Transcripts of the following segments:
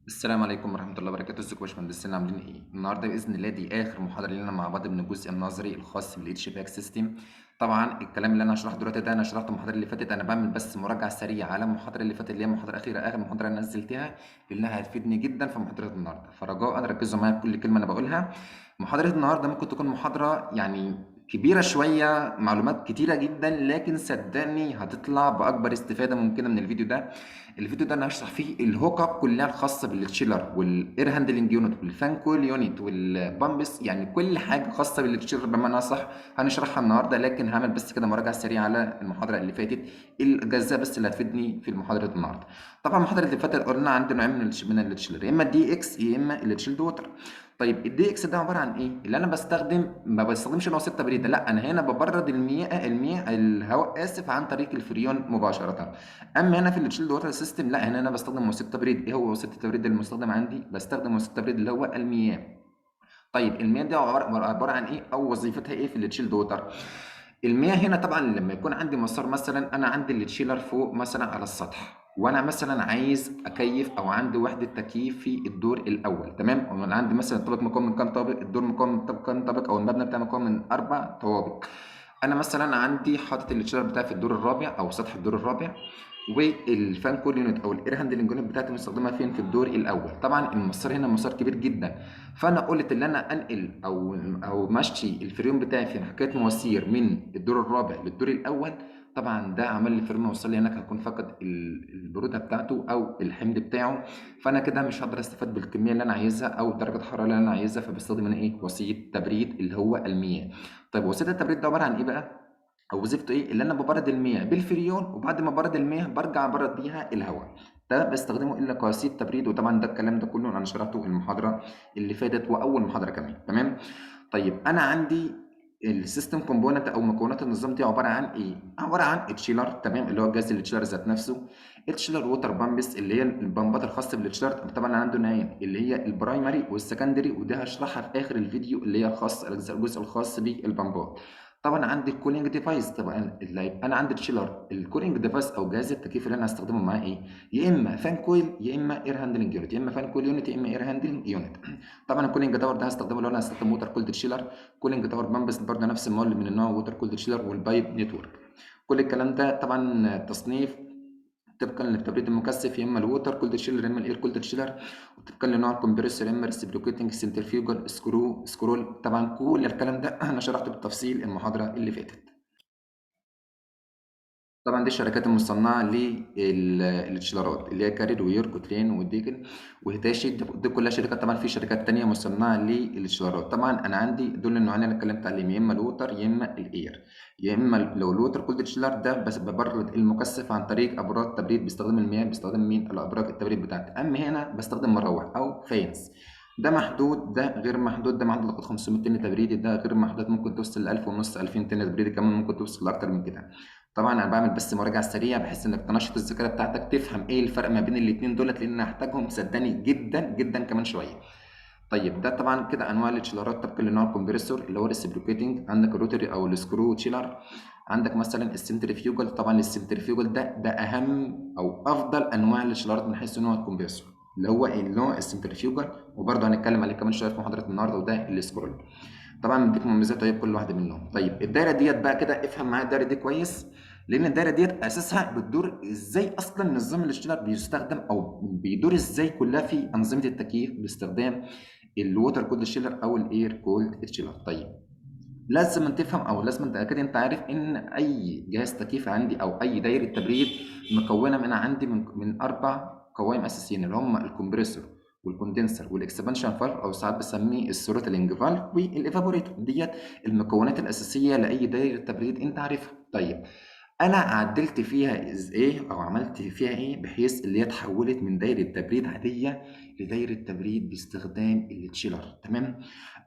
السلام عليكم ورحمة الله وبركاته، ازيكم يا باشمهندسين عاملين ايه؟ النهارده بإذن الله دي آخر محاضرة لنا مع بعض من الجزء النظري الخاص بالاتش باك سيستم. طبعا الكلام اللي انا هشرحه دلوقتي ده انا شرحته المحاضرة اللي فاتت، انا بعمل بس مراجعة سريعة على المحاضرة اللي فاتت اللي هي المحاضرة الأخيرة، آخر محاضرة انا نزلتها لأنها هتفيدني جدا في محاضرة النهارده، فرجاء ركزوا معايا في كل كلمة انا بقولها. محاضرة النهارده ممكن تكون محاضرة كبيرة شوية، معلومات كتيرة جدا، لكن صدقني هتطلع بأكبر استفادة ممكنة من الفيديو ده. الفيديو ده انا هشرح فيه الهوك اب كلها الخاصه بالتشيلر والاير هاندلنج يونت والفان كول يونت والبامبس، يعني كل حاجه خاصه بالتشيلر بمعنى صح هنشرحها النهارده، لكن هعمل بس كده مراجعه سريعه على المحاضره اللي فاتت، الاجزاء بس اللي هتفيدني في محاضره النهارده. طبعا المحاضره اللي فاتت قلنا عندنا نوعين من التشيلر، يا اما الدي اكس يا اما التشيلد ووتر. طيب الدي اكس ده عباره عن ايه؟ اللي انا ما بستخدمش وسيله تبريد، لا انا هنا ببرد المياه الهواء اسف عن طريق الفريون مباشره. اما هنا في التشيلد ووتر سيستم لا، هنا انا بستخدم وسيله تبريد. ايه هو وسيله التبريد المستخدم عندي؟ بستخدم وسيله التبريد اللي هو المياه. طيب المياه دي عباره عن ايه او وظيفتها ايه في التشيلد ووتر؟ المياه هنا طبعا لما يكون عندي مسار، مثلا انا عندي التشيلر فوق مثلا على السطح، وانا مثلا عايز اكيف او عندي وحده تكييف في الدور الاول، تمام؟ وانا عندي مثلا الطابق مكون من كام طابق، الدور مكون من كام طابق، او المبنى بتاعي مكون من 4 طوابق. انا مثلا عندي حاطط التشيلر بتاعي في الدور الرابع او سطح الدور الرابع، والفان كول يونت او الاير هاندلنج يونت بتاعتي مستخدمه فين؟ في الدور الاول. طبعا المسار هنا مسار كبير جدا، فانا قلت ان انا انقل او ماشي الفريون بتاعي في حكايه مواسير من الدور الرابع للدور الاول. طبعا ده عمل لي فريون وصل لي هناك هكون فقد البروده بتاعته او الحمض بتاعه، فانا كده مش هقدر استفاد بالكميه اللي انا عايزها او درجه الحراره اللي انا عايزها، فبستخدم انا ايه؟ وسيله تبريد اللي هو المياه. طيب وسيله التبريد ده عباره عن ايه بقى؟ او وظيفته ايه؟ اللي انا ببرد المياه بالفريون، وبعد ما برد المياه برجع ابرد بيها الهواء. ده بستخدمه الا كوسيله تبريد، وطبعا ده الكلام ده كله انا شرحته المحاضره اللي فاتت واول محاضره كمان، تمام؟ طيب انا عندي السيستم كومبوننت او مكونات النظام دي عباره عن ايه؟ عباره عن تشيلر، تمام؟ اللي هو الجهاز التشيلر ذات نفسه. التشيلر ووتر بامبس اللي هي البمبات الخاصه بالتشيلر، طبعا عنده نوعين اللي هي البرايمري والسكندري، ودي هشرحها في اخر الفيديو اللي هي الجزء الخاص بالبمبات. طبعا عندي الكولينج ديفايس، طبعا اللي يبقى انا عندي تشيلر الكولينج ديفايس او جهاز التكييف اللي انا هستخدمه معاه ايه؟ يا اما فان كويل يا اما اير هاندلنج يونت، يا اما فان كويل يونت يا اما اير هاندلنج يونت. طبعا الكولينج تاور ده هستخدمه لو انا هستخدم ووتر كولد تشيلر. كولينج تاور بامبس برضه نفس المول من النوع ووتر كولد تشيلر والبايب نتورك. كل الكلام ده طبعا تصنيف طبقا للتبريد المكثف، يا اما الووتر كولد تشيلر يا اما الاير كولد تشيلر، وطبقا لنوع الكمبريسور يا اما ريسبروكيتنج سنترفيوجال سكرول. طبعا كل الكلام ده انا شرحته بالتفصيل المحاضره اللي فاتت. طبعا دي الشركات المصنعه للتشيلرات اللي هي كارير ويورك وترين وديكن وهيتاشي، دي كلها شركات. طبعا في شركات تانية مصنعه للتشيلرات. طبعا انا عندي دول النوعين اللي اتكلمت عليهم، يا اما الووتر يا اما الاير. يا اما لو الووتر كولد تشيلر ده بس ببرد المكثف عن طريق ابراج تبريد، بيستخدم المياه، بيستخدم مين؟ الابراج التبريد بتاعتي. اما هنا بستخدم مراوح او فانز، ده محدود ده غير محدود، ده محدود لغايه 500 طن تبريدي، ده غير محدود ممكن توصل ل 1000 ونص 2000 طن تبريدي، كمان ممكن توصل لاكتر من كده. طبعا انا بعمل بس مراجعه سريعه بحيث انك تنشط الذاكره بتاعتك تفهم ايه الفرق ما بين الاتنين دولت، لان انا هحتاجهم صدقني جدا جدا كمان شويه. طيب ده طبعا كده انواع التشيلرات طبقا لنوع الكمبريسور اللي هو الريسبروكيتنج. عندك الروتري او السكرو تشيلر، عندك مثلا السنترفيوجل. طبعا السنترفيوجل ده اهم او افضل انواع التشيلرات من حيث نوع الكمبريسور، اللي هو النوع السنترفيوجل، وبرضه هنتكلم عليه كمان شويه في محاضره النهارده، وده السكرول. طبعا مديك مميزات وعيوب كل واحده منهم. طيب الدايره ديت بقى كده افهم معايا الدايره دي كويس، لان الدايره ديت اساسها بتدور ازاي، اصلا نظام الاشتراك بيستخدم او بيدور ازاي كلها في انظمه التكييف باستخدام الووتر كولد شيلر او الاير كولد شيلر. طيب لازم أن تفهم او لازم انت اكيد انت عارف ان اي جهاز تكييف عندي او اي دايره تبريد مكونه من عندي من 4 قوائم اساسيين، اللي هم الكمبريسور والكوندنسر والاكسبانشن فالف، او ساعات بسميه الثروتلينج فالف والايفابوريتور. ديت المكونات الاساسيه لاي دايره تبريد انت عارفها. طيب انا عدلت فيها ايه او عملت فيها ايه بحيث اللي هي اتحولت من دايره تبريد عاديه لدايره تبريد باستخدام التشيلر، تمام؟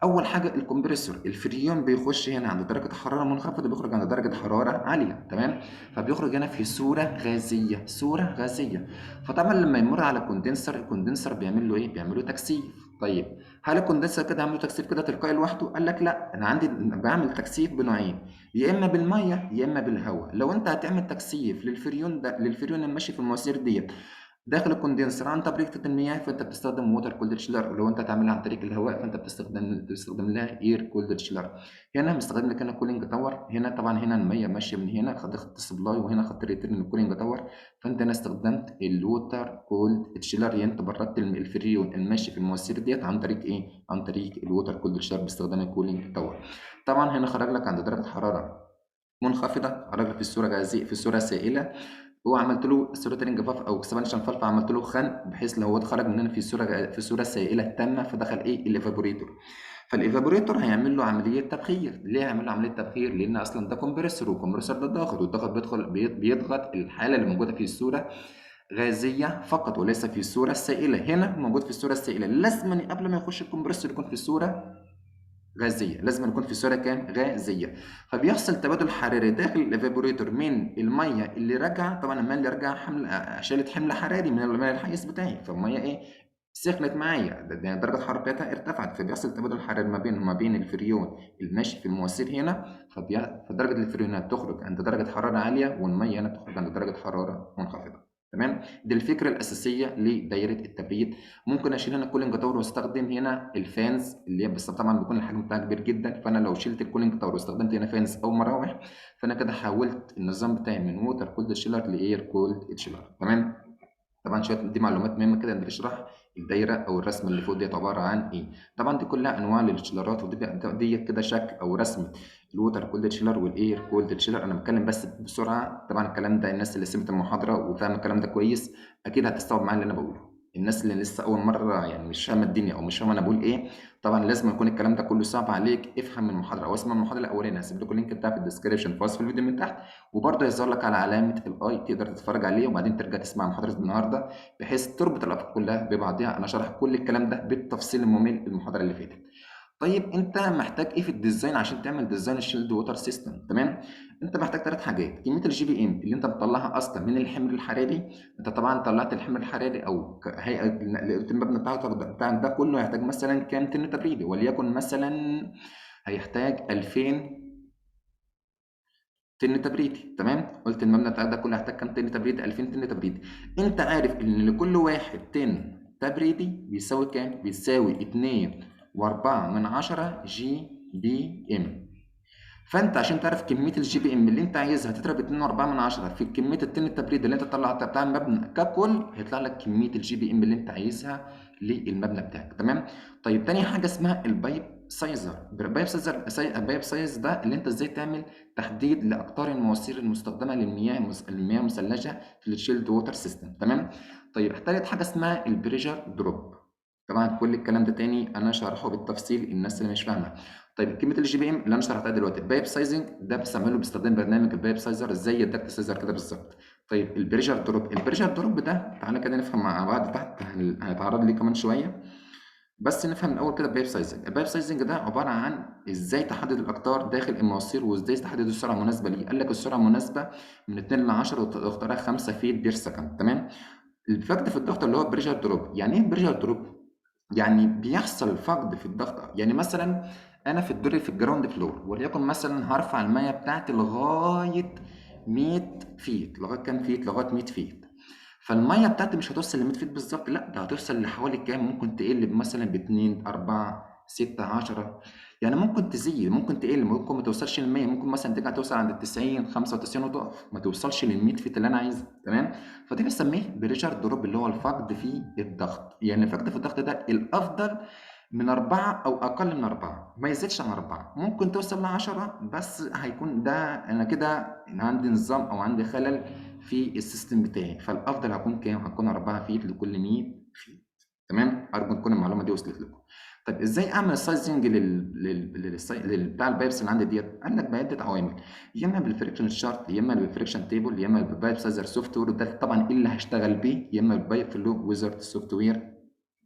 اول حاجه الكمبريسور، الفريون بيخش هنا عند درجه حراره منخفضه بيخرج عند درجه حراره عاليه، تمام؟ فبيخرج هنا في صوره غازيه، صوره غازيه. فطبعا لما يمر على الكوندنسر، الكوندنسر بيعمل له ايه؟ بيعمل له تكثيف. طيب هل الكوندنسر كده عامل له تكثيف كده تلقائي لوحده؟ قال لك لا، انا عندي بعمل تكثيف بنوعين، يا اما بالميه يا اما بالهواء. لو انت هتعمل تكثيف للفريون ده، للفريون الماشي في المواسير ديت داخل الكوندنسر عن تبريد المياه، فانت بتستخدم ووتر كولد تشيلر، ولو انت هتعملها عن طريق الهواء فانت بتستخدم لها اير كولد تشيلر. هنا مستخدم لك هنا كولينج تاور، هنا طبعا هنا الميه ماشيه من هنا خط السبلاي، وهنا خط الريتيرن الكولينج تاور، فانت هنا استخدمت الووتر كولد تشيلر، يعني انت بردت الفريون الماشي في المواسير ديت عن طريق ايه؟ عن طريق الووتر كولد تشيلر باستخدام الكولينج تاور. طبعا هنا خرج لك عند درجه حراره منخفضه، خرج لك في الصوره غازيه في الصوره سائله، هو عملت له ثروتلينج فالف او اكسبانشن فالف، عملت له خنق بحيث لو هو خرج مننا في صوره سائله تامه فدخل ايه؟ الايفابوريتور. فالايفابوريتور هيعمل له عمليه تبخير. ليه هيعمل له عمليه تبخير؟ لان اصلا ده كومبريسور، والكمبريسور ده ضاغط، والضغط بيضغط الحاله اللي موجوده في الصوره غازيه فقط وليس في الصوره السائله. هنا موجود في الصوره السائله، لازم قبل ما يخش الكمبريسور يكون في الصوره غازيه، لازم يكون في صوره كام؟ غازيه. فبيحصل تبادل حراري داخل الايفابوريتور من الميه اللي راجعه، طبعا الميه اللي راجعه حمل شالت حمل حراري من الميه الحيز بتاعي، فالميه ايه؟ سخنت معايا، يعني درجه الحراره بتاعتها ارتفعت، فبيحصل تبادل حراري ما بين الفريون الماشي في المواسير هنا، فدرجه الفريون هنا بتخرج عند درجه حراره عاليه، والميه هنا بتخرج عند درجه حراره منخفضه. تمام؟ دي الفكره الاساسيه لدايره التبريد. ممكن اشيل هنا الكولينج تاور واستخدم هنا الفانز اللي هي، بس طبعا بيكون الحجم بتاعها كبير جدا، فانا لو شلت الكولينج تاور واستخدمت هنا فانز او مراوح، فانا كده حولت النظام بتاعي من ووتر كولد شيلر لاير كولد شيلر. تمام؟ طبعا شويه دي معلومات مهمه كده، انت بتشرح الدايره او الرسمه اللي فوق ديت عباره عن ايه. طبعا دي كلها انواع للشيلرات، ودي كده شكل او رسمه الووتر كولد شيلر والاير كولد شيلر. انا بتكلم بس بسرعه، طبعا الكلام ده الناس اللي سمعت المحاضره وفاهم الكلام ده كويس اكيد هتستوعب معايا اللي انا بقوله. الناس اللي لسه اول مره يعني مش فاهمه الدنيا او مش فاهمه انا بقول ايه، طبعا لازم يكون الكلام ده كله صعب عليك. افهم المحاضره او اسمع المحاضره الاولانيه، هسيب لكم اللينك بتاعها في الديسكربشن في وصف الفيديو من تحت، وبرضه هيظهر لك على علامه الاي تقدر تتفرج عليه وبعدين ترجع تسمع محاضره النهارده، بحيث تربط الافكار كلها ببعضها. انا شرح كل الكلام ده بالتفصيل الممل المحاضره اللي فاتت. طيب انت محتاج ايه في الديزاين عشان تعمل ديزاين الشيلد ووتر سيستم؟ تمام؟ انت محتاج ثلاث حاجات: كميه الجي بي ام اللي انت مطلعها اصلا من الحمل الحراري، انت طبعا طلعت الحمل الحراري او هيئه المبنى بتاعك ده كله هيحتاج مثلا كام طن تبريدي، وليكن مثلا هيحتاج 2000 طن تبريدي. تمام؟ قلت المبنى بتاعك ده كله هيحتاج كام طن تبريدي؟ 2000 طن تبريدي. انت عارف ان لكل واحد طن تبريدي بيساوي كام؟ بيساوي 2.4 جي بي ام. فانت عشان تعرف كميه الجي بي ام اللي انت عايزها تضرب 2.4 في كميه الطن التبريد اللي انت طلعتها بتاع المبنى ككل، هيطلع لك كميه الجي بي ام اللي انت عايزها للمبنى بتاعك. تمام؟ طيب تاني حاجه اسمها البايب سايزر. البايب سايز ده اللي انت ازاي تعمل تحديد لاقطار المواسير المستخدمه المياه المثلجه في الشيلد ووتر سيستم. تمام؟ طيب تالت حاجه اسمها البريشر دروب. طبعا كل الكلام ده تاني انا شارحه بالتفصيل الناس اللي مش فاهمه. طيب كلمه الجي بي ام اللي انا شرحتها دلوقتي، البايب سايزنج ده بستعمله باستخدام برنامج البايب سايزر زي الدكت سايزر كده بالظبط. طيب البريشر دروب ده تعالى كده نفهم مع بعض تحت، هنتعرض ليه كمان شويه. بس نفهم الاول كده البايب سايزنج ده عباره عن ازاي تحدد الاقطار داخل المواسير، وازاي تحدد السرعه المناسبه ليه. قال لك السرعه المناسبه من 2 ل 10 وتختارها 5 فيت بير سكند. تمام؟ الفقد في الضغط اللي هو بريشر دروب. يعني ايه بريشر دروب؟ يعني بيحصل فقد في الضغط. يعني مثلا انا في الدور في الجراوند فلور، وليكن مثلا هرفع الميه بتاعتي لغايه 100 فيت. لغايه كام فيت؟ لغايه 100 فيت. فالميه بتاعتي مش هتوصل ل 100 فيت بالظبط، لا ده هتوصل لحوالي كام؟ ممكن تقل مثلا ب 2 4 6 10، يعني ممكن تزيد ممكن تقل، ممكن ما توصلش ل 100، ممكن مثلا ترجع توصل عند ال 90 95 وتقف، ما توصلش لل 100 فيت اللي انا عايزها. تمام؟ فده بنسميه بريشر دروب اللي هو الفقد في الضغط. يعني الفقد في الضغط ده الافضل من 4 أو أقل من 4، ما يزيدش عن 4، ممكن توصل ل10، بس هيكون ده أنا كده عندي نظام أو عندي خلل في السيستم بتاعي، فالأفضل هكون كام؟ هكون 4 فيت لكل 100 فيت. تمام؟ أرجو تكون المعلومة دي وصلت لكم. طب إزاي أعمل السايزنج بتاع البايبس اللي عندي ديت؟ قال لك بعدة عوامل، يا إما بالفريكشن شارت، يا إما بالفريكشن تيبل، يا إما بالبايب سايزر سوفت وير، ده طبعا إيه اللي هشتغل بيه، يا إما بالبايب فلو ويزرد سوفت وير.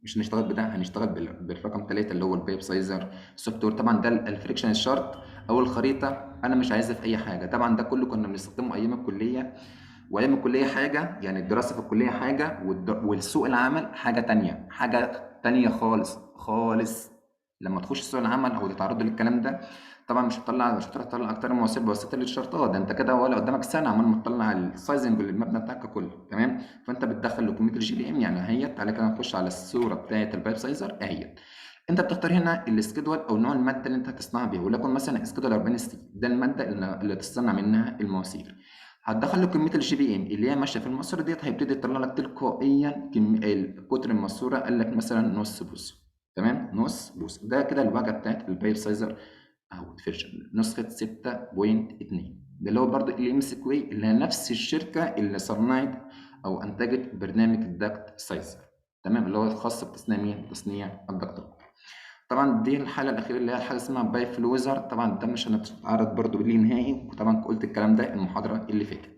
مش هنشتغل بده، هنشتغل بالرقم 3 اللي هو البايب سايزر سوفت وير. طبعا ده الفريكشن شارت او الخريطه انا مش عايزها في اي حاجه. طبعا ده كله كنا بنستخدمه ايام الكليه، وايام الكليه حاجه، يعني الدراسه في الكليه حاجه والسوق العمل حاجه تانية، حاجه تانية خالص خالص. لما تخش سوق العمل او تتعرضوا للكلام ده، طبعا مش هتروح تطلع اكتر من مواسير بواسطه الشرطات، ده انت كده ولا قدامك سنه عمال ما تطلع السايزنج للمبنى بتاعك كله. تمام. فانت بتدخل له كميه الجي بي ام، يعني اهيت. تعالى كده نخش على الصوره بتاعه البايب سايزر اهيت. انت بتختار هنا السكيدول او نوع الماده اللي انت هتصنعها بيها، وليكن مثلا سكيدول 40 سي، ده الماده اللي تصنع منها المواسير. هتدخل له كميه الجي بي ام اللي هي ماشيه في الماسوره ديت، هيبتدي يطلع لك تلقائيا قطر الماسوره، قال لك مثلا نص بوصه. تمام، نص بوصه. ده كده الواجهه بتاعت البايب سايزر او فيرجن نسخه 6.2، ده اللي هو برضه ال ام اس كوي، اللي هي نفس الشركه اللي صنعت او انتجت برنامج الداكت سايزر. تمام، اللي هو الخاص بتصنيع مين؟ تصنيع الدكتور. طبعا دي الحاله الاخيره اللي هي حاجه اسمها باي فلوزر، طبعا ده مش هنتعرض برضه ليه نهائي، وطبعا قلت الكلام ده المحاضره اللي فاتت.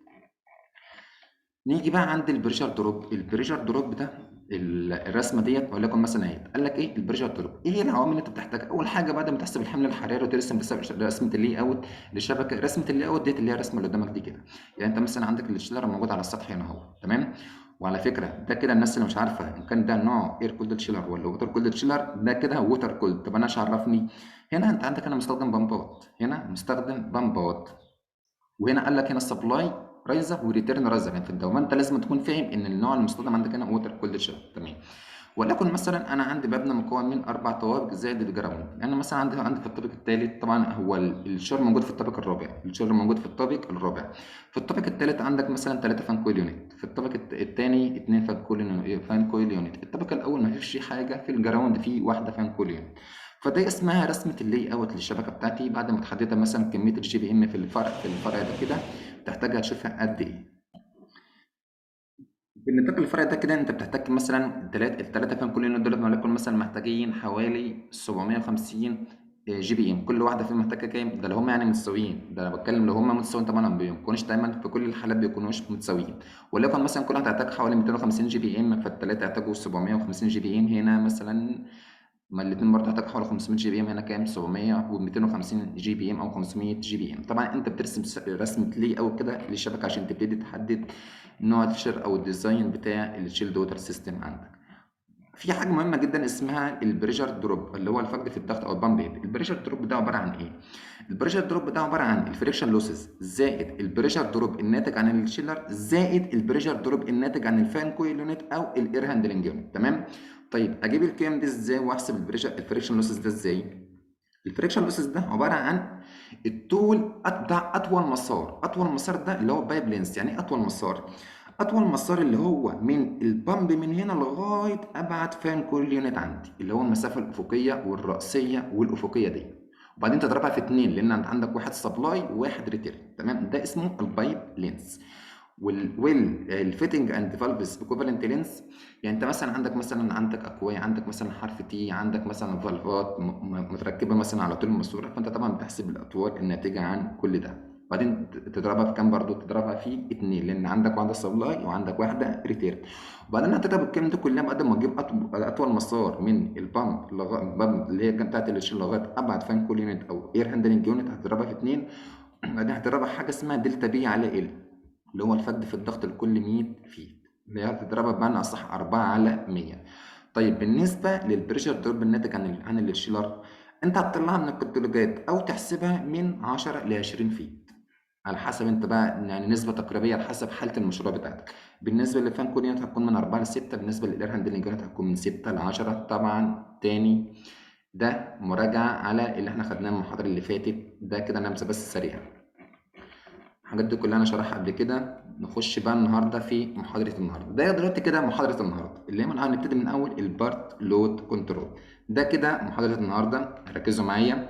نيجي بقى عند البريشر دروب. البريشر دروب ده الرسمه ديت، وليكن مثلا اهي قال لك ايه البريشر دروب، ايه هي العوامل اللي انت بتحتاجها؟ اول حاجه بعد ما تحسب الحمل الحراري وترسم رسمه اللي اوت للشبكه. رسمه اللي اوت ديت اللي هي الرسمه اللي قدامك دي كده، يعني انت مثلا عندك الشيلر موجود على السطح هنا اهو. تمام. وعلى فكره ده كده الناس اللي مش عارفه ان كان ده نوع اير كولد شيلر ولا ووتر كولد شيلر، ده كده ووتر كولد. طب انا ايش عرفني؟ هنا انت عندك هنا مستخدم بمبات، هنا مستخدم بمبات، وهنا قال لك هنا السبلاي رايزر وريتيرن رايزر. يعني في الدوام انت لازم تكون فاهم ان النوع المستخدم عندك هنا ووتر كولد شيلر. تمام. ولكن مثلا انا عندي مبنى مكون من 4 طوابق زائد الجراوند، يعني مثلا عندي في الطابق الثالث، طبعا هو الشر موجود في الطابق الرابع، الشر موجود في الطابق الرابع. في الطابق الثالث عندك مثلا 3 فان كويل يونت، في الطابق الثاني 2 فان كويل يونت، الطابق الاول ما فيش حاجه، في الجراوند فيه واحده فان كويل يونت. فدي اسمها رسمه اللي اوت للشبكه بتاعتي، بعد ما تحددها مثلا كميه الجي بي ام في الفرع ده كده تحتاجها تشوفها قد ايه. في النطاق الفرعي ده كده انت بتحتاج مثلا التلاتة فيهم كل يونت دول وليكن مثلا محتاجين حوالي 750 جي بي ام. كل واحده فيهم محتاجه كام؟ ده لو هم يعني متساويين، ده انا بتكلم لو هم متساويين، طبعا ما بيكونوش دايما في كل الحالات بيكونوش متساويين. وليكن مثلا كل واحد هيحتاج حوالي 250 جي بي ام، فالتلاته هيحتاجوا 750 جي بي ام هنا مثلا. ما الاتنين برضه هتحتاج حوالي 500 جي بي ام، هنا كام؟ 700 و250 جي بي ام او 500 جي بي ام. طبعا انت بترسم رسمه لي او كده للشبكه عشان تبتدي تحدد نوع الفيشر او الديزاين بتاع الشيلد ووتر سيستم عندك. في حاجه مهمه جدا اسمها البريشر دروب، اللي هو الفقد في الضغط او البامب هيد. البريشر دروب ده عباره عن ايه؟ البريشر دروب ده عباره عن الفريكشن لوسز زائد البريشر دروب الناتج عن الشيلر زائد البريشر دروب الناتج عن الفان كويل يونت او الاير هاندلنج يونت. تمام. طيب اجيب القيم دي ازاي واحسب الفريكشن لوسز ده ازاي؟ الفريكشن لوسز ده عباره عن الطول بتاع اطول مسار. اطول مسار ده اللي هو بايب لينس. يعني ايه اطول مسار؟ اطول مسار اللي هو من البامب من هنا لغايه ابعد فان كل يونت عندي، اللي هو المسافه الافقيه والراسيه والافقيه دي. وبعدين تضربها في اتنين لان انت عندك واحد سبلاي وواحد ريتيرن. تمام، ده اسمه البايب لينس. والفيتنج اند فالفز ايكوفالنت لينس، يعني انت مثلا عندك اكواي، عندك مثلا حرف تي، عندك مثلا فالفات متركبه مثلا على طول الماسوره، فانت طبعا بتحسب الاطوال الناتجه عن كل ده. بعدين تضربها في كام؟ برضو تضربها في اتنين لان عندك واحده سبلاي وعندك واحده ريتيرن. وبعدين هتضرب الكلام ده كلها بعد ما تجيب اطول مسار من البامب اللي هي بتاعت الشيل لغايه ابعد فان كول يونت او اير هاندلنج يونت، هتضربها في اتنين. بعدين هتضربها حاجه اسمها دلتا بي على ال، اللي هو الفقد في الضغط لكل 100 فيت، اللي هي هتضربها بمعنى اصح 4 على 100. طيب بالنسبه للبريشر دروب الناتج عن الشيلر، انت هتطلعها من الكتالوجات او تحسبها من 10 ل 20 فيت على حسب انت بقى، يعني نسبه تقريبيه على حسب حاله المشروع بتاعتك. بالنسبه للفان كول يونت هتكون من 4 ل 6، بالنسبه للاير هاندلنج يونت هتكون من 6 ل 10. طبعا تاني ده مراجعه على اللي احنا خدناه المحاضره اللي فاتت، ده كده نبذه بس سريعه. الحاجات دي كلها انا شرحها قبل كده. نخش بقى النهارده في محاضره النهارده. ده دلوقتي كده محاضره النهارده اللي هي هنبتدي من اول البارت لود كنترول. ده كده محاضره النهارده، ركزوا معايا.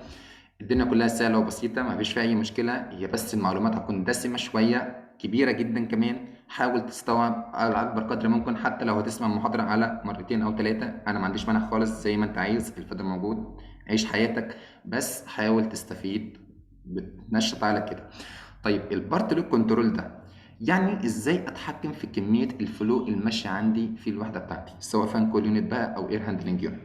الدنيا كلها سهله وبسيطه، ما فيش فيها اي مشكله، هي بس المعلومات هتكون دسمه شويه، كبيره جدا كمان. حاول تستوعب على اكبر قدر ممكن، حتى لو هتسمع المحاضره على مرتين او ثلاثه انا ما عنديش مانع خالص، زي ما انت عايز، الفيديو موجود، عيش حياتك، بس حاول تستفيد بتنشط على كده. طيب البارت لود كنترول ده يعني ازاي اتحكم في كميه الفلو الماشيه عندي في الوحده بتاعتي، سواء فان كول يونت بقى او اير هاندلنج يونت.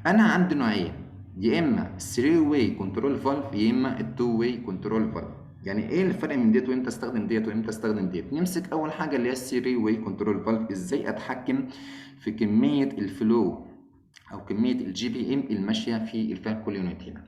انا عندي نوعين، يا اما 3 واي كنترول فالف يا اما 2 واي كنترول فالف. يعني ايه الفرق من ديت وامتى استخدم ديت وامتى استخدم ديت؟ نمسك اول حاجه اللي هي 3 واي كنترول فالف. ازاي اتحكم في كميه الفلو او كميه الجي بي ام الماشيه في الفان كول يونت هنا؟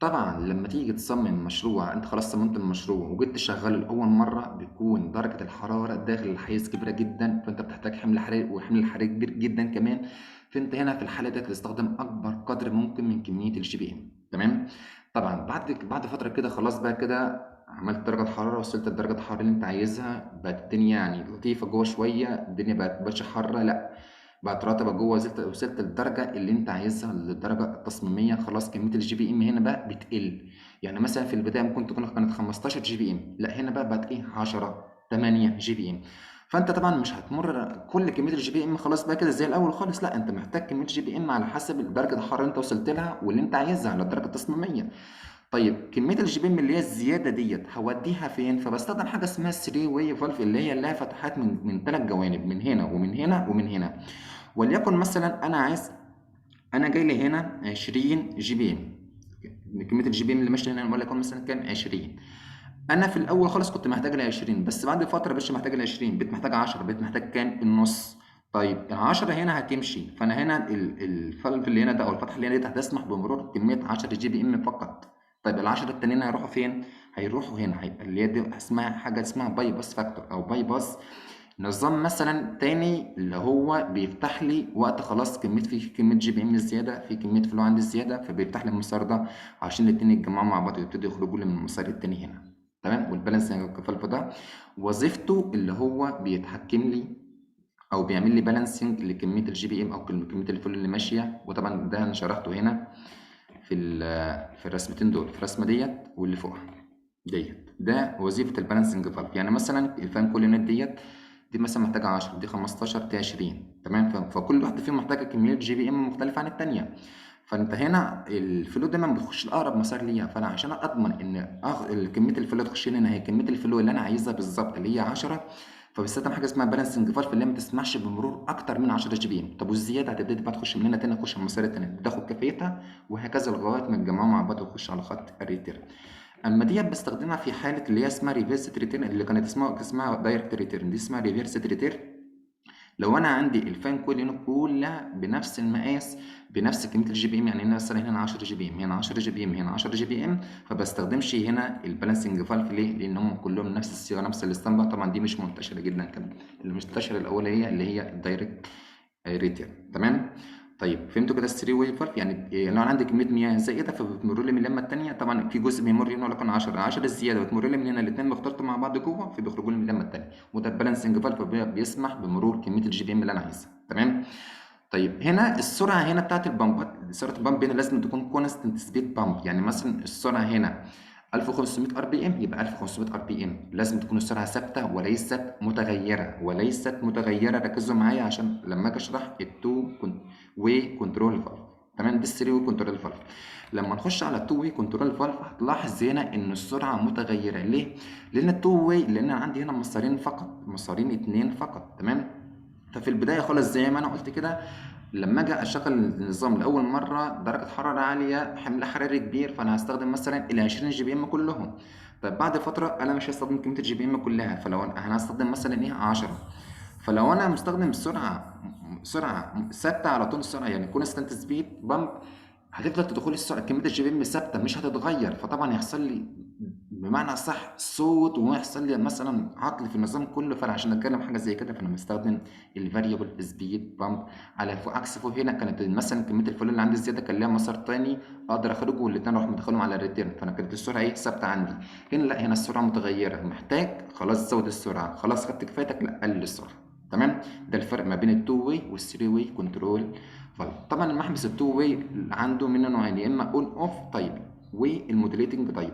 طبعًا لمّا تيجي تصمم مشروع، أنت خلاص صممت المشروع وجيت تشغّله لأول مرّة، بيكون درجة الحرارة داخل الحيز كبيرة جدًا، فأنت بتحتاج حمل حراري وحمل الحراري كبير جدًا كمان، فأنت هنا في الحالة ديّة هتستخدم أكبر قدر ممكن من كمية الGPM. تمام. طبعًا بعد فترة كده خلاص بقى كده عملت درجة حرارة، وصلت لدرجة الحرارة اللي أنت عايزها، بقت الدنيا يعني لطيفة جوّه شوية، الدنيا ما بقتش حارة، لأ، بقت رطبة جوّه، وصلت للدرجة اللي أنت عايزها، للدرجة التصميمية، خلاص كمية الGPM هنا بقى بتقل. يعني مثلًا في البداية ممكن تكون كانت 15 GPM، لأ هنا بقى بقت إيه، 10، 8 GPM. فأنت طبعًا مش هتمُر كل كمية الGPM خلاص بقى كده زي الأول خالص، لأ، أنت محتاج كمية GPM على حسب درجة الحرارة اللي أنت وصلت لها واللي أنت عايزها على الدرجة التصميمية. طيب كمية الGPM اللي هي الزيادة ديّة هاودّيها فين؟ فباستخدم حاجة اسمها الthree way valve، اللي هي لها فتحات من 3 جوانب، من هنا ومن هنا ومن هنا. وليكن مثلًا أنا جاي لي هنا 20 GPM، كمية الGPM اللي ماشية هنا وليكن مثلًا كام؟ 20. أنا في الأول خالص كنت محتاج ال20، بس بعد فترة ما بقيتش محتاج ال20، بقيت محتاج 10، بقيت محتاج كام؟ النُص. طيب ال10 هنا هتمشي، فأنا هنا الvalve اللي هنا ده أو الفتحة اللي هنا ديّة هتسمح بمرور كمية 10 GPM فقط. طيب ال10 التانيين هيروحوا فين؟ هيروحوا هنا، هيبقى اللي هي دي اسمها حاجة اسمها bypass factor أو bypass. نظام مثلا تاني اللي هو بيفتح لي وقت خلاص فيه كمية GPM زيادة، في كمية فلو عندي زيادة، فبيفتح لي المسار ده عشان الاتنين يتجمعوا مع بعض ويبتدوا يخرجوا لي من المسار التاني هنا. تمام. والبالانسنج فالف ده وظيفته اللي هو بيتحكم لي او بيعمل لي بالانسنج لكميه الGPM او كميه الفلو اللي ماشيه. وطبعا ده انا شرحته هنا في الرسمتين دول، في الرسمه ديت واللي فوقها ديت. ده وظيفه البالانسنج فالف. يعني مثلا الفان كولينات دي مثلا محتاجه 10، دي 15، دي 20. تمام. فكل واحده فيهم محتاجه كميه GPM مختلفه عن التانيه. فانت هنا الفلو دايما بتخش لاقرب مسار ليها، فانا عشان اضمن ان كميه الفلو اللي تخش لي هنا هي كميه الفلو اللي انا عايزها بالظبط اللي هي 10، فبستخدم حاجه اسمها بالانسنج فالف اللي هي ما تسمحش بمرور اكتر من 10 GPM. طب والزياده هتبتدي بقى تخش من هنا تاني، تخش على المسار التاني، تاخد كفايتها وهكذا لغايه ما يتجمعوا مع بعض ويخش على خط الريتيرن. اما ديت بستخدمها في حاله اللي هي اسمها ريفرس ريتيرن، اللي كانت اسمها دايركت ريتيرن، دي اسمها ريفرس ريتيرن. لو انا عندي الفان كولين كلها بنفس المقاس بنفس كميه الGPM، يعني هنا مثلا هنا 10 GPM، هنا 10 GPM، هنا 10 GPM، فبستخدمش هنا البالانسنج فالف. ليه؟ لان هم كلهم نفس الصيغه نفس الاسطمبه. طبعا دي مش منتشره جدا كمان، اللي منتشره الاولى هي اللي هي الدايركت ريتيرن. تمام. طيب فهمتوا كده الثري واي فالف؟ يعني لو انا عندي كميه مياه زائده فبتمر لي من اللمه الثانيه، طبعا في جزء بيمر هنا ولكن 10 الزياده بتمر لي من هنا، الاثنين بيختلطوا مع بعض جوه فبيخرجوا لي من اللمه الثانيه. وده البالانسنج فالف بيسمح بمرور كميه الGPM اللي انا عايزها. تمام. طيب هنا السرعه هنا بتاعت البامبات، سرعه البامب هنا لازم تكون كونستنت سبيد بامب. يعني مثلا السرعه هنا 1500 RPM، يبقى 1500 RPM. لازم تكون السرعه ثابته وليست متغيره، وليست متغيره. ركزوا معايا عشان لما اجي اشرح التو واي كنترول فالف. تمام. ده الثري واي كنترول فالف. لما نخش على التو واي كنترول فالف هتلاحظ هنا ان السرعه متغيره. ليه؟ لان التو واي، لان انا عندي هنا مسارين فقط، مسارين اتنين فقط. تمام. ففي البدايه خالص زي ما انا قلت كده، لما اجي اشغل النظام لاول مره درجه حراره عاليه، حمل حراري كبير، فانا هستخدم مثلا ال 20 GPM كلهم. طيب بعد فتره انا مش هستخدم كميه الGPM كلها، فلو انا هستخدم مثلا ايه 10. فلو انا مستخدم سرعه ثابته على طول، السرعه يعني كونستانت سبيد بامب، هتفضل تدخل السرعه كميه الGPM ثابته مش هتتغير. فطبعا يحصل لي بمعنى صح صوت، ويحصل لي مثلا عطل في النظام كله. فانا عشان اتكلم حاجه زي كده فانا مستخدم الفاريبل سبيد بامب. على فوق عكس فوق هنا كانت مثلا كميه الفلو اللي عندي زياده كان ليها مسار تاني اقدر اخرجه، والاتنين اروح مدخلهم على الريتيرن، فانا كانت السرعه ايه ثابته عندي. هنا لا، هنا السرعه متغيره، محتاج خلاص زود السرعه، خلاص خدت كفايتك لا قلل السرعه. تمام. ده الفرق ما بين التو واي والثري واي كنترول فالف. طبعا المحبس التو واي عنده منه نوعين، يا اما اون اوف طيب والموديليتنج طيب.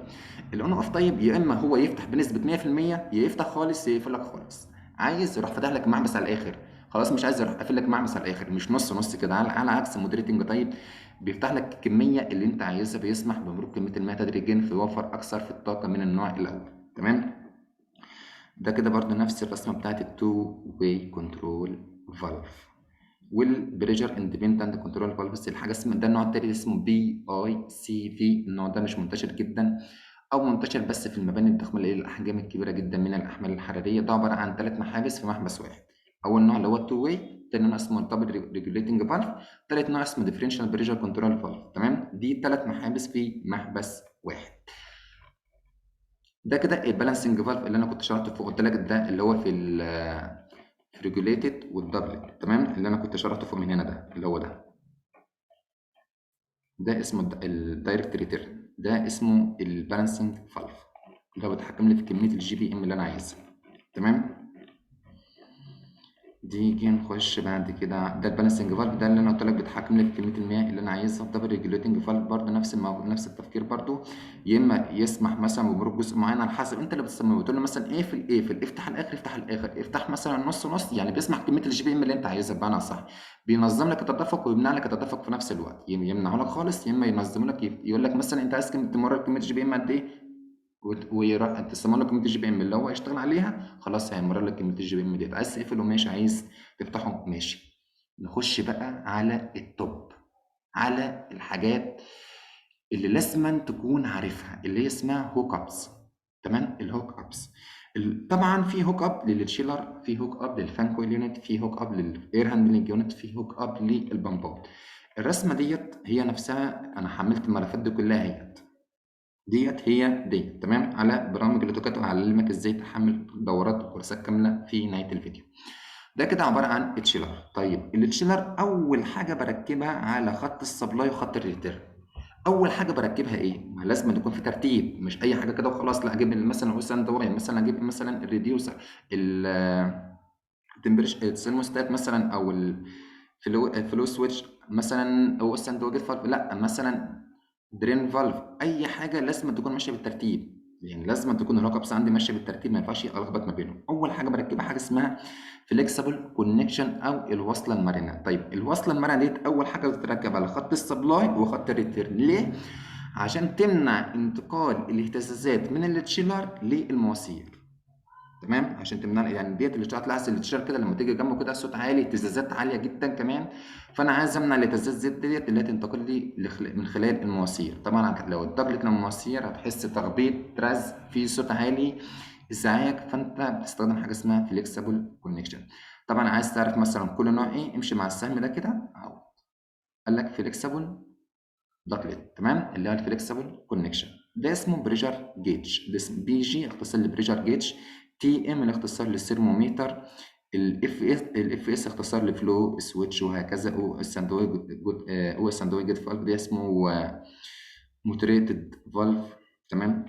الاون اوف طيب يا اما هو يفتح بنسبه 100%، يا يفتح خالص يا يقفل لك خالص. عايز يروح فاتح لك المحبس على الاخر، خلاص مش عايز يروح قافل لك المحبس على الاخر، مش نص نص كده. على عكس المودريتنج طيب، بيفتح لك الكميه اللي انت عايزها، بيسمح بمرور كميه الماء تدريجيا فيوفر اكثر في الطاقه من النوع الاول. تمام. ده كده برضو نفس الرسمه بتاعت التو واي كنترول فالف. والبريشر اندبندنت كنترول فالف، بس الحاجه اسمها ده النوع التاني اسمه BICV. النوع ده مش منتشر جدا، او منتشر بس في المباني الضخمه اللي هي الاحجام الكبيره جدا من الاحمال الحراريه. ده عباره عن 3 محابس في محبس واحد. اول نوع اللي هو التو واي، تاني نوع اسمه دبل ريجوليتنج فالف، تالت نوع اسمه ديفرنشال بريشر كنترول فالف. تمام، دي 3 محابس في محبس واحد. ده كده البالانسنج فالف اللي انا كنت شرحته فوق، قلت لك ده اللي هو في ريجوليتد والدبلت. تمام، اللي انا كنت شرحته فوق من هنا ده اللي هو ده اسمه الدايركت ريتيرن، ده اسمه البالانسنج فالف اللي هو بيتحكم لي في كميه الجي بي ام اللي انا عايزها. تمام، نيجي نخش بعد كده ده البالانسنج فالف، ده اللي انا قلت لك بيتحكم لي في كميه المياه اللي انا عايزها. الدبل ريجوليتنج فالف برضه نفس التفكير برضه، يا اما يسمح مثلا بمرور جزء معين على حسب انت اللي بتصممه، بتقول له مثلا اقفل افتح الاخر افتح الاخر افتح مثلا نص نص، يعني بيسمح كميه الجي بي ام اللي انت عايزها بمعنى صح. بينظم لك التدفق ويمنع لك التدفق في نفس الوقت، يمنعه لك خالص، يا اما ينظم لك يقول لك مثلا انت عايز تمرر كميه الجي بي ام قد ايه، ويروح تستمر لك كميه الجي بي ام اللي هو يشتغل عليها، خلاص هيمرر لك كميه الجي بي ام ديت. عايز تقفله ماشي، عايز تفتحه ماشي. نخش بقى على التوب، على الحاجات اللي لازما تكون عارفها اللي هي اسمها هوك ابس. تمام، الهوك ابس طبعا في هوك اب للتشيلر، في هوك اب للفان كويل يونت، في هوك اب للاير هاندلنج يونت، في هوك اب للبمبات. الرسمه ديت هي نفسها انا حملت الملفات دي كلها هي ديت. تمام، على برامج الاوتوكاد وهعلمك ازاي تحمل دورات وكورسات كامله في نهايه الفيديو. ده كده عباره عن التشيلر. طيب التشيلر اول حاجه بركبها على خط السبلاي وخط الريتيرن. اول حاجه بركبها ايه؟ ما لازم تكون في ترتيب، مش اي حاجه كده وخلاص. لا، اجيب مثلا اوساند واي، مثلا اجيب مثلا الريديوسر، التمبريتشر الثرموستات مثلا، او الفلو سويتش مثلا، او اوساند وجيت فالف. لا، مثلا درين فالف. اي حاجه لازم تكون ماشيه بالترتيب، يعني لازم تكون الهوك ابس عندي ماشيه بالترتيب، ما ينفعش الخبط ما بينهم. اول حاجه بركبها حاجه اسمها فليكسبل كونكشن او الوصله المرنه. طيب الوصله المرنه ديت اول حاجه بتتركب على خط السبلاي وخط الريتيرن. ليه؟ عشان تمنع انتقال الاهتزازات من التشيلر للمواسير. تمام، عشان تمنع يعني ديت اللي هتلاحظ التشيلر كده لما تيجي جنبه كده الصوت عالي، اهتزازات عاليه جدا كمان. فانا عايز امنع الاهتزازات ديت اللي هتنتقل لي من خلال المواسير. طبعا لو اتجهت للمواسير هتحس تخبيط رزع في صوت عالي ازعاج، فانت بتستخدم حاجه اسمها فليكسبل كونكشن. طبعا عايز تعرف مثلا كل نوع ايه، امشي مع السهم ده كده اهو، قال لك فليكسبل داكلت. تمام، اللي هو الفليكسبل كونكشن ده اسمه بريشر جيج، ده اسم بي جي اختصار لبريشر جيج، تي ام الاختصار للثرمومتر، الاف اس اختصار لفلو سويتش، وهكذا. او الساندويج جيت فالف ده اسمه موتريتد فالف. تمام،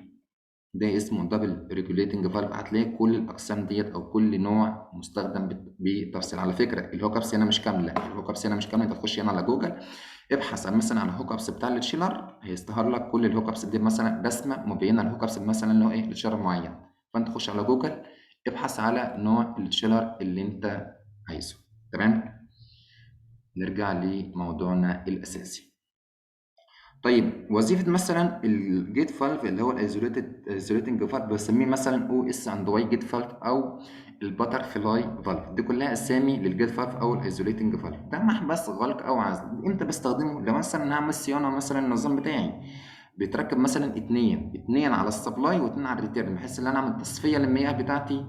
ده اسمه دبل ريجوليتنج فالف. هتلاقي كل الاقسام ديت او كل نوع مستخدم بتفصيل. على فكره الهوك ابس هنا مش كامله، الهوك ابس هنا مش كامله. انت تخش هنا على جوجل ابحث عن مثلا عن الهوك ابس بتاع التشيلر، هيظهر لك كل الهوك ابس دي مثلا رسمه مبينه الهوك ابس مثلا اللي هو ايه لتشيلر معين. فانت تخش على جوجل ابحث على نوع التشيلر اللي انت عايزه. تمام، نرجع لموضوعنا الاساسي. طيب وظيفه مثلا الجيت فالف اللي هو الايزوليتنج فالف بسميه مثلا او اس اند واي جيت فالف، او الباتر فلاي فالف. دي كلها اسامي للجيت فالف او الايزوليتنج فالف. ده محبس غلق او عزل. امتى بستخدمه؟ لو مثلا هعمل صيانه مثلا النظام بتاعي بيتركب مثلا اتنين على السبلاي واتنين على الريتيرن، بحيث ان انا اعمل تصفيه للمياه بتاعتي.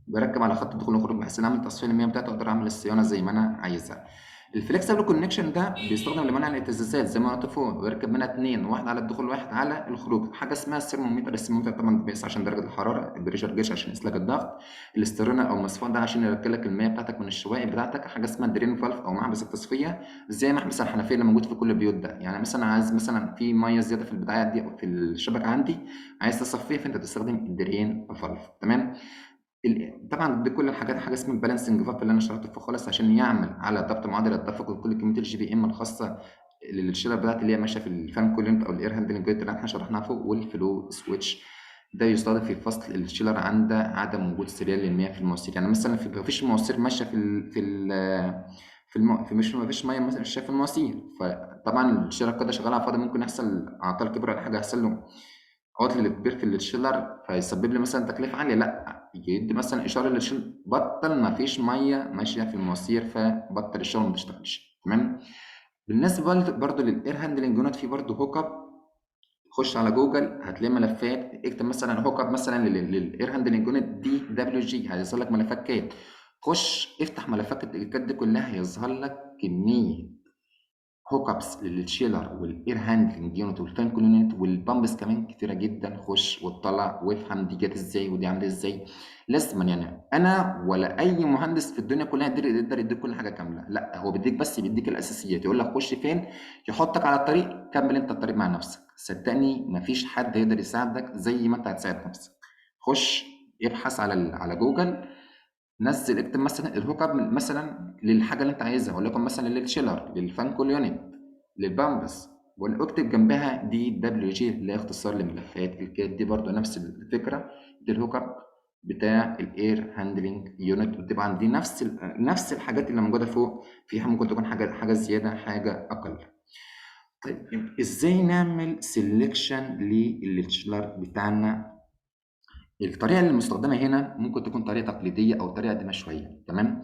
بركب على خط الدخول والخروج بحيث ان اعمل تصفيه للمياه بتاعتي واقدر اعمل الصيانه زي ما انا عايزها. الفليكسبل كونكشن ده بيستخدم لمنع الاهتزازات زي ما قلت فوق، بركب منها اتنين، واحد على الدخول وواحد على الخروج. حاجه اسمها الثرمومتر، الثرمومتر طبعا بيقيس عشان درجه الحراره، البريشر جيج عشان يقيس لك الضغط، الاسترونة او المصفاه ده عشان يركب لك المياه بتاعتك من الشوائب بتاعتك، حاجه اسمها الدرين فالف او محبس التصفيه زي محبس الحنفيه اللي موجود في كل البيوت ده. يعني مثلا عايز مثلا في ميه زياده في البدايه دي او في الشبكه عندي عايز تصفيه، فانت تستخدم الدرين فالف. تمام، طبعا دي كل الحاجات حاجه اسمها البالانسنج فالف اللي انا شرحته فوق خالص، عشان يعمل على ضبط معدل التدفق لكل كميه الجي بي ام الخاصه للشيلر بتاعتي اللي هي ماشيه في الفان كولنت او الاير هاندلنج اللي احنا شرحناها فوق، والفلو سويتش. ده يستخدم في فصل الشيلر عند عدم وجود سريان للمياه في المواسير. يعني مثلا في مفيش مواسير ماشيه مش مفيش ميه ماشيه في المواسير، فطبعا الشيلر كده شغال على الفاضي، ممكن يحصل اعطال كبرى ولا حاجه، يحصل له عطل كبير في الشيلر فيسبب لي مثلا تكلفة عالية. لا، يدي مثلا إشارة للشيلر بطل، ما فيش مية ماشية في المواسير، فبطل الشغل ما بيشتغلش. تمام، بالنسبة برضه للإير هاندلنج يونت في برضه هوك اب. خش على جوجل هتلاقي ملفات، اكتب مثلا هوك اب مثلا للاير هاندلنج يونت دي دبليو جي، هيظهر لك ملفات كات. خش افتح ملفات التكات دي كلها، هيظهر لك كميه هوك ابس للتشيلر والاير هاندلنج يونت والفان كول يونت والبامبس كمان كتيره جدا. خش واطلع وافهم دي جت ازاي ودي عامله ازاي. لازما يعني انا ولا اي مهندس في الدنيا كلها يقدر يديك كل حاجه كامله، لا هو بيديك بس بيديك الاساسيات، يقول لك خش فين، يحطك على الطريق، كمل انت الطريق مع نفسك. صدقني مفيش حد يقدر يساعدك زي ما انت هتساعد نفسك. خش ابحث على جوجل، نزل اكتب مثلا الهوك اب مثلا للحاجه اللي انت عايزها، وليكن مثلا للتشيلر، للفان كول يونت، للبامبس، واكتب جنبها دي دبليو جي اللي هي اختصار لملفات الكات. دي برضو نفس الفكره، دي الهوك اب بتاع الاير هاندلنج يونت، وتبقى عندي نفس الحاجات اللي موجوده فوق، فيها ممكن تكون حاجه زياده حاجه اقل. طيب ازاي نعمل سيلكشن للتشيلر بتاعنا؟ الطريقة اللي مستخدمة هنا ممكن تكون طريقة تقليدية أو طريقة قديمة شوية، تمام؟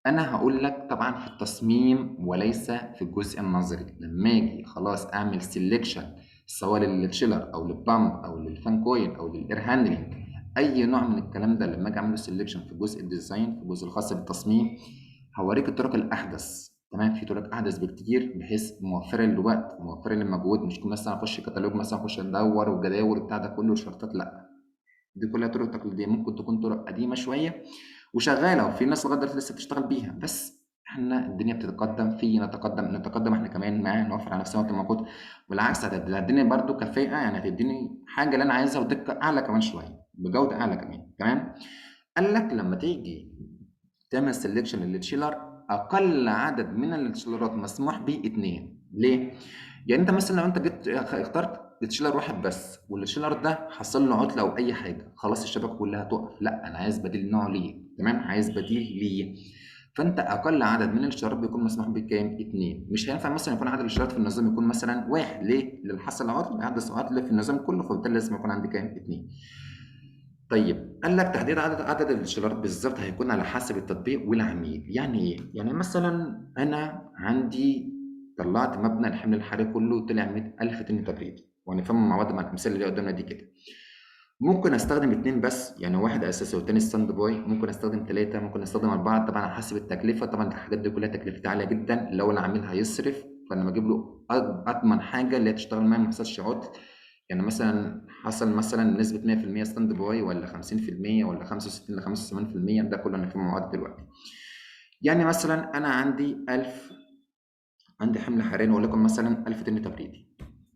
أنا هقول لك طبعا في التصميم وليس في الجزء النظري. لما أجي خلاص أعمل سيلكشن سواء للتشيلر أو للبامب أو للفان كويل أو للإير هاندلنج، أي نوع من الكلام ده، لما أجي أعمل سيلكشن في جزء الديزاين في الجزء الخاص بالتصميم، هوريك الطرق الأحدث. تمام، في طرق أحدث بكتير بحيث موفرة للوقت موفرة للمجهود. مش كل مثلا أخش كتالوج مثلا أخش أدور وجداول وبتاع ده كله شرطات، لأ، دي كلها طرق تقليدية ممكن تكون طرق قديمة شوية وشغالة، وفي ناس لغاية دلوقتي لسه بتشتغل بيها. بس احنا الدنيا بتتقدم، في نتقدم احنا كمان معاه، نوفر على نفسنا وقت ومجهود. بالعكس هتديني برضو كفاءة، يعني هتديني حاجة اللي أنا عايزها ودقة أعلى كمان شوية، بجودة أعلى كمان. تمام. قال لك لما تيجي تعمل سelection للتشيلر، أقل عدد من التشيلرات مسموح به اتنين. ليه؟ يعني أنت مثلا لو أنت جيت اخترت تشيلر واحد بس، والتشيلر ده حصل له عطلة أو أي حاجة، خلاص الشبكة كلها تقف، لا أنا عايز بديل نوع ليه. تمام، عايز بديل ليه. فأنت أقل عدد من الاشتراطات بيكون مسموح به كام؟ اتنين. مش هينفع مثلا يكون عدد الاشتراطات في النظام يكون مثلا واحد، ليه؟ لأن حصل عطل، حدث عطل في النظام كله، فبالتالي لازم يكون عندي كام؟ اتنين. طيب قال لك تحديد عدد الاشتراكات بالظبط هيكون على حسب التطبيق والعميل. يعني ايه؟ يعني مثلا انا عندي طلعت مبنى الحمل الحراري كله طلع 100,000 طن تبريد، وهنفهم مع بعض مع الامثله اللي قدامنا دي كده. ممكن استخدم اتنين بس، يعني واحد اساسي والتاني ستاند باي. ممكن استخدم ثلاثه، ممكن استخدم اربعه، طبعا على حسب التكلفه. طبعا الحاجات دي كلها تكلفتها عاليه جدا لو العميل هيصرف، فانا بجيب له اضمن حاجه اللي هي تشتغل معايا ما يحصلش عطل. يعني مثلا حصل مثلا بنسبه 100% ستاند باي ولا 50% ولا 65 ل 85%، ده كله هنفهمه مع بعض دلوقتي. يعني مثلا انا عندي 1000، عندي حمل حراري وليكن مثلا 1000 طن تبريدي.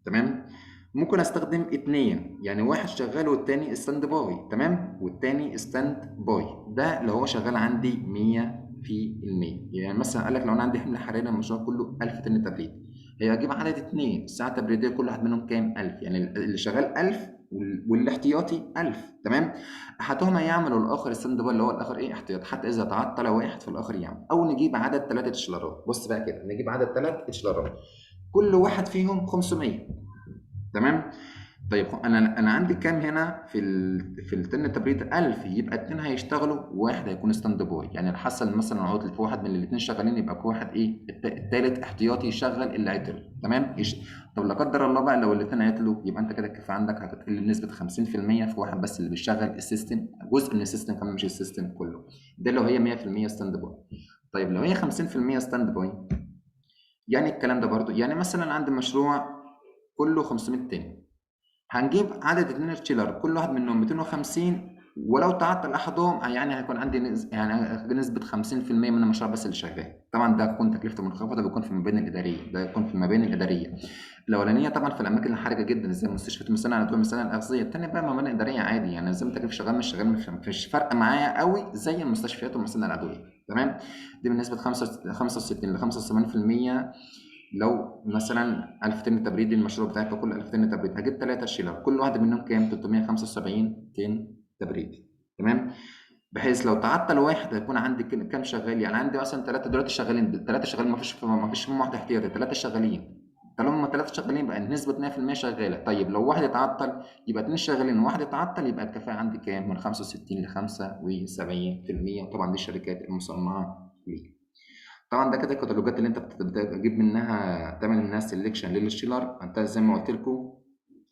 تمام. ممكن استخدم اتنين، يعني واحد شغال والتاني ستاند باي. تمام، والتاني ستاند باي ده لو هو شغال عندي 100%. يعني مثلا قال لك لو انا عندي حمل حراري المشروع كله 1000 طن تبريد، هي هجيب عدد اتنين، الساعة التبريدية كل واحد منهم كام؟ 1000. يعني اللي شغال 1000 والاحتياطي 1000. تمام. احدهما يعمل والاخر ستاند باي اللي هو الاخر ايه؟ احتياط، حتى اذا تعطل واحد في الاخر يعمل. او نجيب عدد ثلاثة اشلارات. بص بقى كده، نجيب عدد ثلاث اشلارات كل واحد فيهم 500. تمام. طيب انا عندي كام هنا في التن التبريد؟ 1000. يبقى اتنين هيشتغلوا وواحد هيكون ستاند باي. يعني اللي حصل مثلا عطل في واحد من الاثنين شغالين، يبقى في واحد ايه؟ التالت احتياطي يشغل اللي عطل. تمام. طب لا قدر الله بقى لو الاثنين عطلوا، يبقى انت كده الكفاءه عندك هتقل بنسبه 50% في واحد بس اللي بيشغل السيستم، جزء من السيستم كمان مش السيستم كله. ده لو هي 100% ستاند باي. طيب لو هي 50% ستاند باي، يعني الكلام ده برضو، يعني مثلا عندي مشروع كله 500 طن، هنجيب عدد اتنين تشيلر كل واحد منهم 250، ولو تعطل احدهم يعني هيكون عندي يعني نسبة 50% من المشروع بس اللي شغال. طبعا ده هتكون تكلفته منخفضة، بيكون في المباني الإدارية، ده يكون في المباني الإدارية الأولانية. طبعا في الأماكن الحرجة جدا زي مستشفى مثلا أناتوميا مثلا الأغذية، التانية بقى مباني إدارية عادي، يعني زي ما تكلفة شغال مش شغال مش فارقة معايا قوي زي المستشفيات ومثلا الأدوية. تمام. دي بنسبة 65 ل 85%. لو مثلا 1000 طن تبريد المشروع بتاعك، فكل 1000 طن تبريد هجيب 3 شيلر كل واحد منهم كام؟ 375 طن تبريد. تمام. بحيث لو تعطل واحد هيكون عندي كام شغال؟ يعني عندي مثلا ثلاثه دلوقتي شغالين، ثلاثه شغالين، ما فيش فيهم واحد احتياطي، ثلاثه شغالين. طالما ثلاثه شغالين يبقى النسبه 100% شغاله. طيب لو واحد اتعطل يبقى اثنين شغالين وواحد اتعطل، يبقى الكفاءه عندي كام؟ من 65 ل 75%. وطبعا دي الشركات المصنعه ليه. طبعا ده كده الكتالوجات اللي انت بتجيب منها، تعمل منها سelection للشيلر. انت زي ما قلت لكم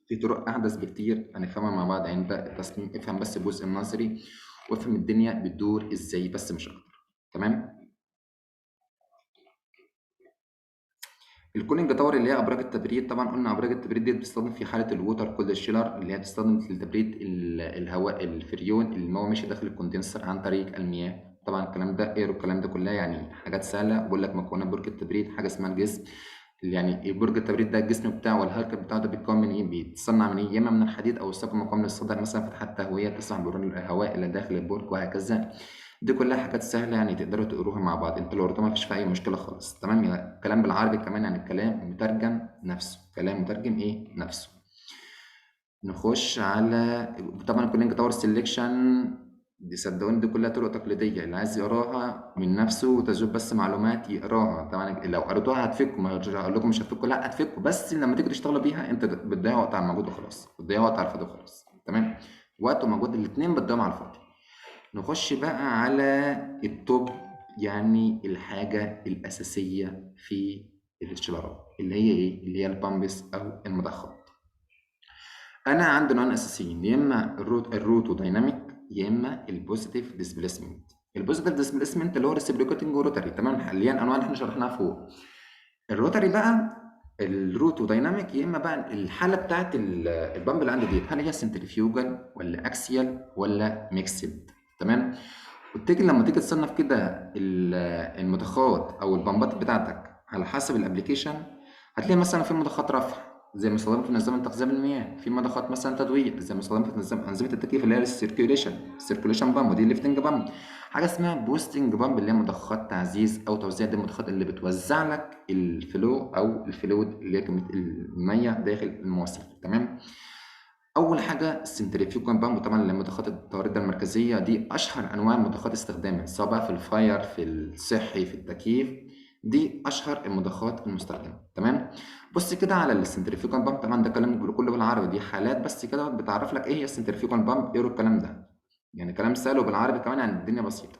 في طرق احدث بكتير هنفهمها مع بعض عند التصميم. افهم بس الجزء النظري وافهم الدنيا بتدور ازاي، بس مش اكتر. تمام. الكولينج تاور اللي هي ابراج التبريد، طبعا قلنا ابراج التبريد دي بتستخدم في حاله الووتر كولد شيلر، اللي هي بتستخدم لتبريد الهواء الفريون اللي هو ماشي داخل الكوندنسر عن طريق المياه. طبعا الكلام ده ايرو، الكلام ده كلها يعني حاجات سهله. بقول لك مكونات برج التبريد، حاجه اسمها الجسم. يعني برج التبريد ده الجسم بتاعه والهيكل بتاعه ده بيتكون من ايه؟ بيتصنع من ايه؟ يا اما من الحديد او الصاج المقاوم للصدى، مثلا فتحات تهويه تسمح بمرور الهواء الى داخل البرج، وهكذا. دي كلها حاجات سهله يعني تقدروا تقروها مع بعض، انتوا لو قريتوها مفيش فيها اي مشكله خالص. تمام. يعني كلام بالعربي كمان، يعني الكلام مترجم نفسه، كلام مترجم ايه نفسه. نخش على طبعا الكولينج تاور سيلكشن. دي صدقوني دي كلها طرق تقليديه، اللي عايز يقراها من نفسه وتجيب بس معلومات يقراها. طبعا لو قريتوها هتفكوا، ما اقول لكم مش هتفكوا، لا هتفكوا، بس لما تيجي تشتغلوا بيها انت بتضيع وقت على المجهود وخلاص، بتضيع وقت على الفاضي وخلاص. تمام. وقت ومجهود الاثنين بتضيعوا على الفاضي. نخش بقى على التوب، يعني الحاجة الأساسية في الشلرات، اللي هي إيه؟ اللي هي البامبس أو المضخات. أنا عندي نوعين أساسيين، يا إما الروتو دايناميك، يا إما البوزيتيف ديسبيسمنت. البوزيتيف ديسبيسمنت اللي هو ريسبريكوتنج وروتري، تمام، حاليا أنواع اللي إحنا شرحناها فوق. الروتري بقى الروتو دايناميك، يا إما بقى الحالة بتاعت البامب اللي عندي دي، هل هي سنترفيوجال ولا أكسيال ولا ميكسد. تمام. وتيجي لما تيجي تصنف كده المضخات او البمبات بتاعتك على حسب الابليكيشن، هتلاقي مثلا في مضخات رفع زي ما استخدمت في نظام تخزين المياه، في مضخات مثلا تدوير زي ما استخدمت في نظام انظمه التكييف اللي هي السيركيوليشن بامب، ودي الليفتنج بامب. حاجه اسمها بوستنج بامب اللي هي مضخات تعزيز او توزيع، دي المضخات اللي بتوزع لك الفلو او الفلويد اللي هي كميه الميه داخل المواسير. تمام. اول حاجه السنتريفيوجال بامب، طبعا اللي هي مضخات التوردة المركزيه، دي اشهر انواع المضخات استخداما، سواء بقى في الفاير، في الصحي، في التكييف. دي اشهر المضخات المستخدمه. تمام. بص كده على السنتريفيوجال بامب، طبعا ده كلام كله بالعربي، دي حالات بس كده بتعرف لك ايه هي السنتريفيوجال بامب، ايه الكلام ده. يعني كلام سهل وبالعربي كمان، يعني الدنيا بسيطه.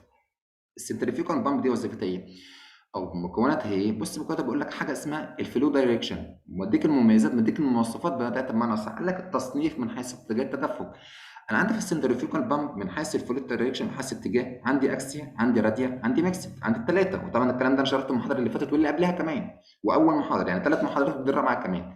السنتريفيوجال بامب دي وظيفتها ايه او مكوناتها ايه؟ بص مكوناتها بيقول لك حاجه اسمها الفلو دايركشن، مديك المميزات مديك المواصفات بتاعتها، بمعنى صح قال لك التصنيف من حيث اتجاه التدفق. انا عندي في السنترفيوجال بامب من حيث الفلو دايركشن، من حيث اتجاه، عندي اكسيا، عندي راديا، عندي ميكسد، عندي الثلاثه. وطبعا الكلام ده انا شرحته المحاضره اللي فاتت واللي قبلها كمان، واول محاضره، يعني 3 محاضرات بتدرب معاك كمان.